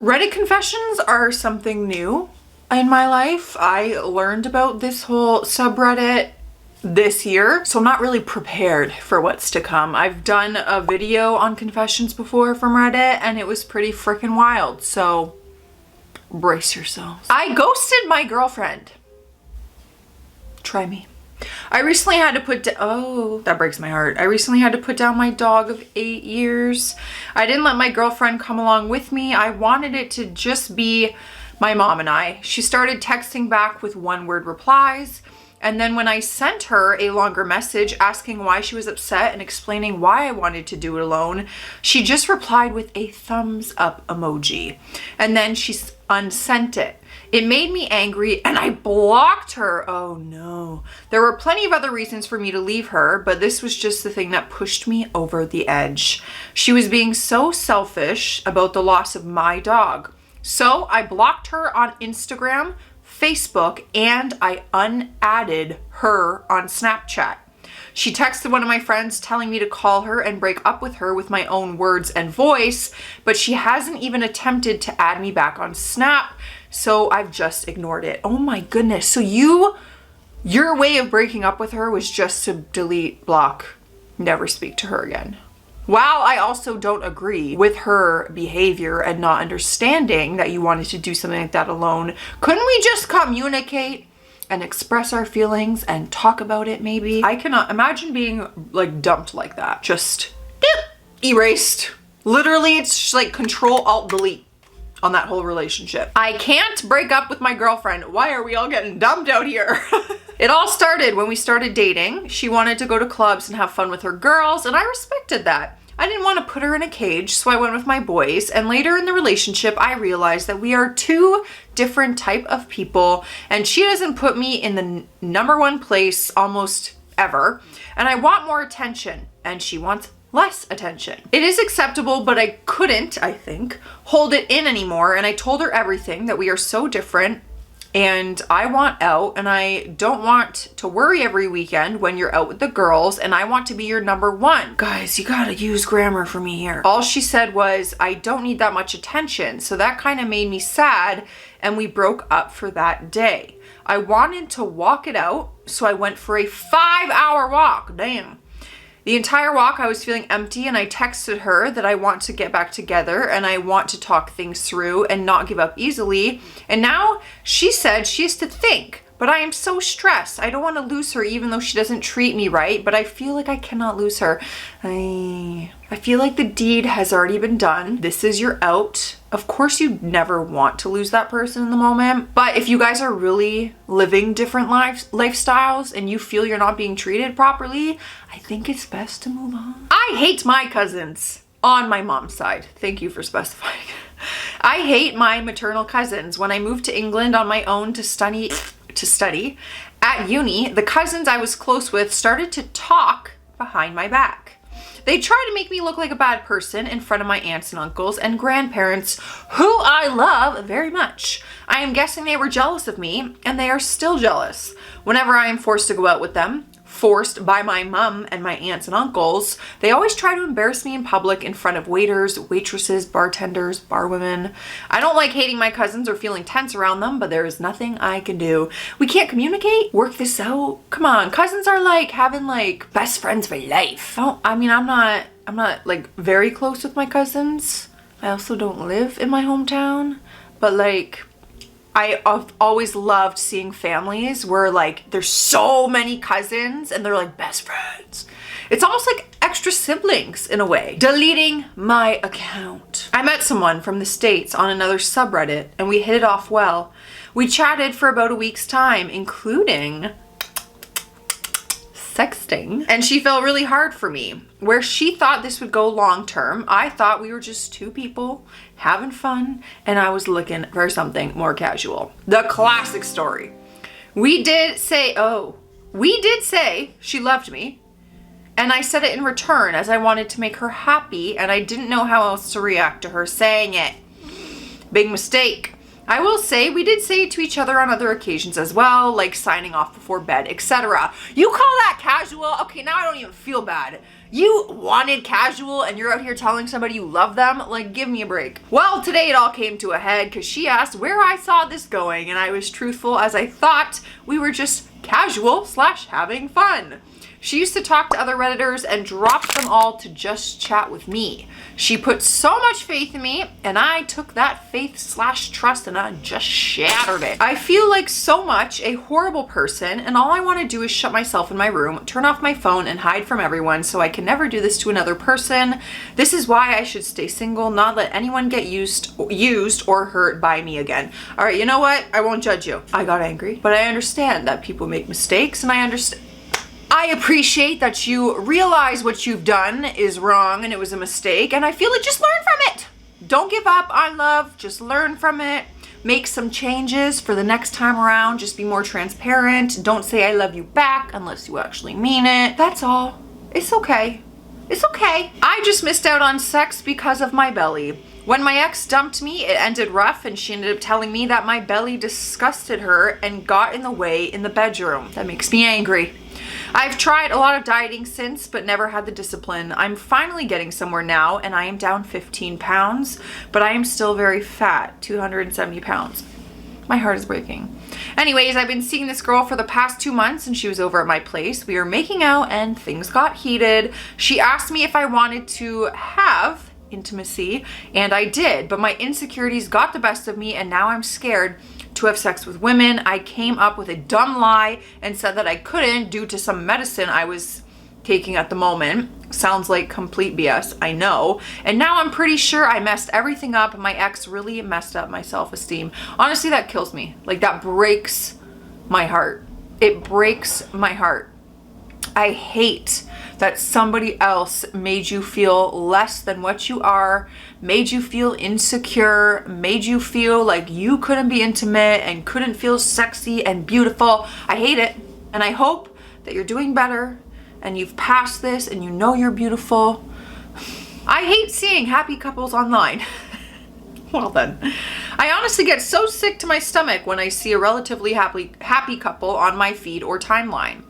Reddit confessions are something new in my life. I learned about this whole subreddit this year, so I'm not really prepared for what's to come. I've done a video on confessions before from Reddit and it was pretty freaking wild, so brace yourselves. I ghosted my girlfriend. Try me. I recently had to put oh, that breaks my heart. I recently had to put down my dog of 8 years. I didn't let my girlfriend come along with me. I wanted it to just be my mom and I. She started texting back with one-word replies. And then when I sent her a longer message asking why she was upset and explaining why I wanted to do it alone, she just replied with a thumbs up emoji. And then she unsent it. It made me angry and I blocked her. Oh no. There were plenty of other reasons for me to leave her, but this was just the thing that pushed me over the edge. She was being so selfish about the loss of my dog. So I blocked her on Instagram, Facebook, and I unadded her on Snapchat. She texted one of my friends telling me to call her and break up with her with my own words and voice, but she hasn't even attempted to add me back on Snap, so I've just ignored it. Oh my goodness. So your way of breaking up with her was just to delete, block, never speak to her again. While I also don't agree with her behavior and not understanding that you wanted to do something like that alone, couldn't we just communicate and express our feelings and talk about it maybe? I cannot imagine being like dumped like that. Just erased. Literally, it's just like Control-Alt-Delete on that whole relationship. I can't break up with my girlfriend. Why are we all getting dumped out here? It all started when we started dating. She wanted to go to clubs and have fun with her girls, and I respected that. I didn't want to put her in a cage, so I went with my boys, and later in the relationship, I realized that we are two different type of people, and she doesn't put me in the number one place almost ever, and I want more attention, and she wants less attention. It is acceptable, but I couldn't, I think, hold it in anymore, and I told her everything, that we are so different, and I want out, and I don't want to worry every weekend when you're out with the girls, and I want to be your number one. Guys, you gotta use grammar for me here. All she said was, I don't need that much attention, so that kind of made me sad, and we broke up for that day. I wanted to walk it out, so I went for a 5-hour walk. Damn. The entire walk I was feeling empty, and I texted her that I want to get back together and I want to talk things through and not give up easily. And now she said she has to think, but I am so stressed. I don't want to lose her even though she doesn't treat me right, but I feel like I cannot lose her. I feel like the deed has already been done. This is your out. Of course you never want to lose that person in the moment, but if you guys are really living different lifestyles and you feel you're not being treated properly, I think it's best to move on. I hate my cousins on my mom's side. Thank you for specifying. I hate my maternal cousins. When I moved to England on my own to study at uni, the cousins I was close with started to talk behind my back. They tried to make me look like a bad person in front of my aunts and uncles and grandparents, who I love very much. I am guessing they were jealous of me, and they are still jealous. Whenever I am forced to go out with them, forced by my mom and my aunts and uncles, they always try to embarrass me in public in front of waiters, waitresses, bartenders, barwomen. I don't like hating my cousins or feeling tense around them, but there is nothing I can do. We can't communicate, work this out. Come on, cousins are like having like best friends for life. I'm not like very close with my cousins. I also don't live in my hometown, but like I've always loved seeing families where like there's so many cousins and they're like best friends. It's almost like extra siblings in a way. Deleting my account. I met someone from the States on another subreddit and we hit it off well. We chatted for about a week's time, including sexting, and she fell really hard for me. Where she thought this would go long term, I thought we were just two people having fun and I was looking for something more casual. The classic story. We did say she loved me, and I said it in return as I wanted to make her happy and I didn't know how else to react to her saying it. Big mistake. I will say we did say it to each other on other occasions as well, like signing off before bed, etc. You call that casual? Okay, now I don't even feel bad. You wanted casual and you're out here telling somebody you love them? Like, give me a break. Well, today it all came to a head because she asked where I saw this going, and I was truthful as I thought we were just casual / having fun. She used to talk to other Redditors and dropped them all to just chat with me. She put so much faith in me, and I took that faith / trust and I just shattered it. I feel like so much a horrible person, and all I want to do is shut myself in my room, turn off my phone, and hide from everyone so I can never do this to another person. This is why I should stay single, not let anyone get used or hurt by me again. All right, you know what? I won't judge you. I got angry, but I understand that people make mistakes, and I appreciate that you realize what you've done is wrong and it was a mistake, and I feel like just learn from it. Don't give up on love, just learn from it. Make some changes for the next time around. Just be more transparent. Don't say I love you back unless you actually mean it. That's all. It's okay. It's okay. I just missed out on sex because of my belly. When my ex dumped me, it ended rough, and she ended up telling me that my belly disgusted her and got in the way in the bedroom. That makes me angry. I've tried a lot of dieting since, but never had the discipline. I'm finally getting somewhere now, and I am down 15 pounds, but I am still very fat, 270 pounds. My heart is breaking. Anyways, I've been seeing this girl for the past 2 months, and she was over at my place. We were making out, and things got heated. She asked me if I wanted to have intimacy, and I did, but my insecurities got the best of me, and now I'm scared to have sex with women. I came up with a dumb lie and said that I couldn't due to some medicine I was taking at the moment. Sounds like complete BS, I know. And now I'm pretty sure I messed everything up. My ex really messed up my self-esteem. Honestly, that kills me. Like, that breaks my heart. It breaks my heart. I hate that somebody else made you feel less than what you are, made you feel insecure, made you feel like you couldn't be intimate and couldn't feel sexy and beautiful. I hate it. And I hope that you're doing better and you've passed this and you know you're beautiful. I hate seeing happy couples online. Well then. I honestly get so sick to my stomach when I see a relatively happy couple on my feed or timeline.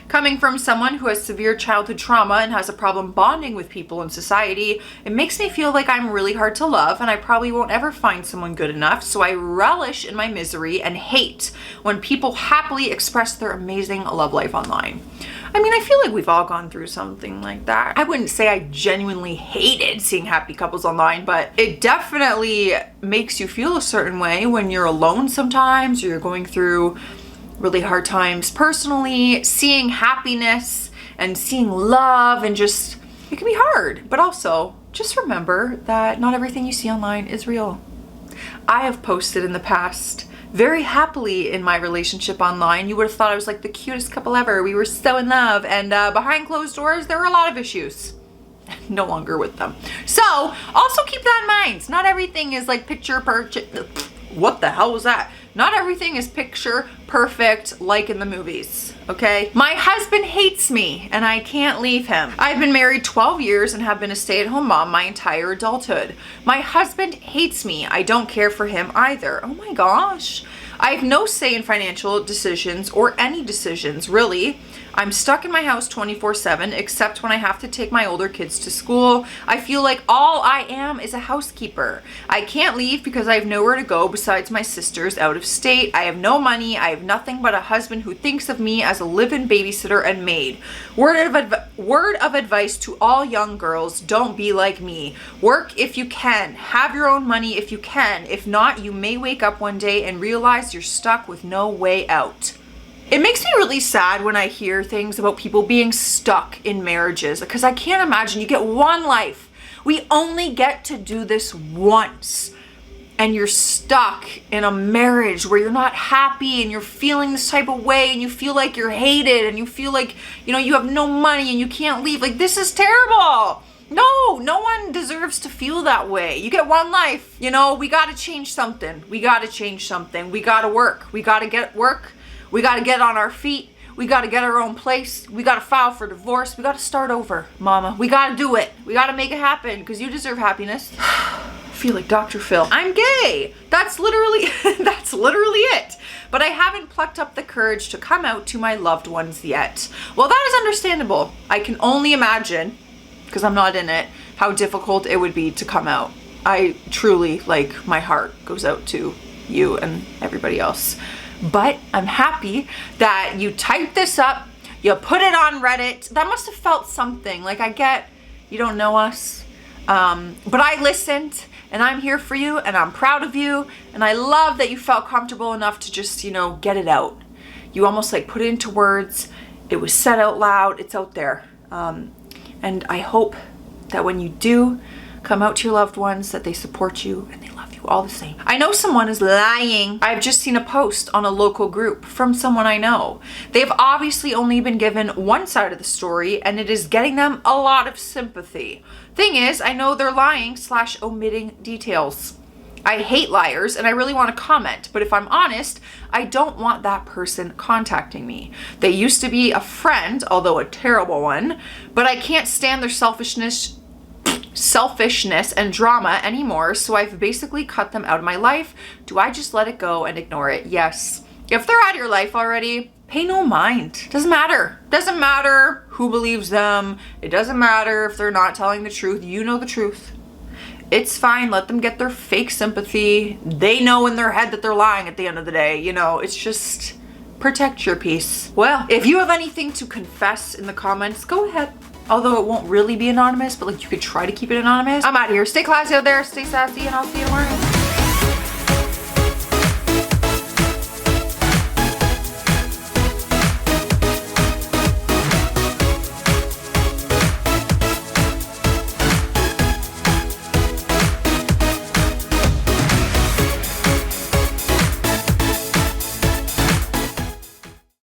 Coming from someone who has severe childhood trauma and has a problem bonding with people in society, it makes me feel like I'm really hard to love and I probably won't ever find someone good enough, so I relish in my misery and hate when people happily express their amazing love life online. I mean, I feel like we've all gone through something like that. I wouldn't say I genuinely hated seeing happy couples online, but it definitely makes you feel a certain way when you're alone sometimes or you're going through really hard times personally. Seeing happiness and seeing love and just, it can be hard, but also just remember that not everything you see online is real. I have posted in the past very happily in my relationship online. You would have thought I was like the cutest couple ever. We were so in love, and behind closed doors there were a lot of issues. No longer with them. So also keep that in mind. Not everything is like picture perfect. What the hell was that? Not everything is picture perfect like in the movies, okay? My husband hates me and I can't leave him. I've been married 12 years and have been a stay-at-home mom my entire adulthood. My husband hates me. I don't care for him either. Oh my gosh. I have no say in financial decisions or any decisions, really. I'm stuck in my house 24/7, except when I have to take my older kids to school. I feel like all I am is a housekeeper. I can't leave because I have nowhere to go besides my sisters out of state. I have no money. I have nothing but a husband who thinks of me as a live-in babysitter and maid. Word of advice to all young girls, don't be like me. Work if you can. Have your own money if you can. If not, you may wake up one day and realize you're stuck with no way out. It makes me really sad when I hear things about people being stuck in marriages, because I can't imagine. You get one life. We only get to do this once. And you're stuck in a marriage where you're not happy and you're feeling this type of way and you feel like you're hated and you feel like, you have no money and you can't leave. Like, this is terrible. No one deserves to feel that way. You get one life. We got to change something. We got to work. We got to get work. We got to get on our feet. We got to get our own place. We got to file for divorce. We got to start over, mama. We got to do it. We got to make it happen because you deserve happiness. I feel like Dr. Phil. I'm gay. That's literally it. But I haven't plucked up the courage to come out to my loved ones yet. Well, that is understandable. I can only imagine because I'm not in it, how difficult it would be to come out. I truly, like, my heart goes out to you and everybody else. But I'm happy that you typed this up, you put it on Reddit. That must have felt something. Like, I get you don't know us, but I listened, and I'm here for you, and I'm proud of you, and I love that you felt comfortable enough to just, you know, get it out. You almost like put it into words. It was said out loud. It's out there. And I hope that when you do come out to your loved ones, that they support you and they love you all the same. I know someone is lying. I've just seen a post on a local group from someone I know. They've obviously only been given one side of the story, and it is getting them a lot of sympathy. Thing is, I know they're lying / omitting details. I hate liars, and I really want to comment, but if I'm honest, I don't want that person contacting me. They used to be a friend, although a terrible one, but I can't stand their selfishness and drama anymore, so I've basically cut them out of my life. Do I just let it go and ignore it? Yes. If they're out of your life already, pay no mind. Doesn't matter. Doesn't matter who believes them. It doesn't matter if they're not telling the truth. You know the truth. It's fine. Let them get their fake sympathy. They know in their head that they're lying at the end of the day. You know, it's just protect your peace. Well, if you have anything to confess in the comments, go ahead. Although it won't really be anonymous, but like you could try to keep it anonymous. I'm out of here. Stay classy out there. Stay sassy, and I'll see you tomorrow.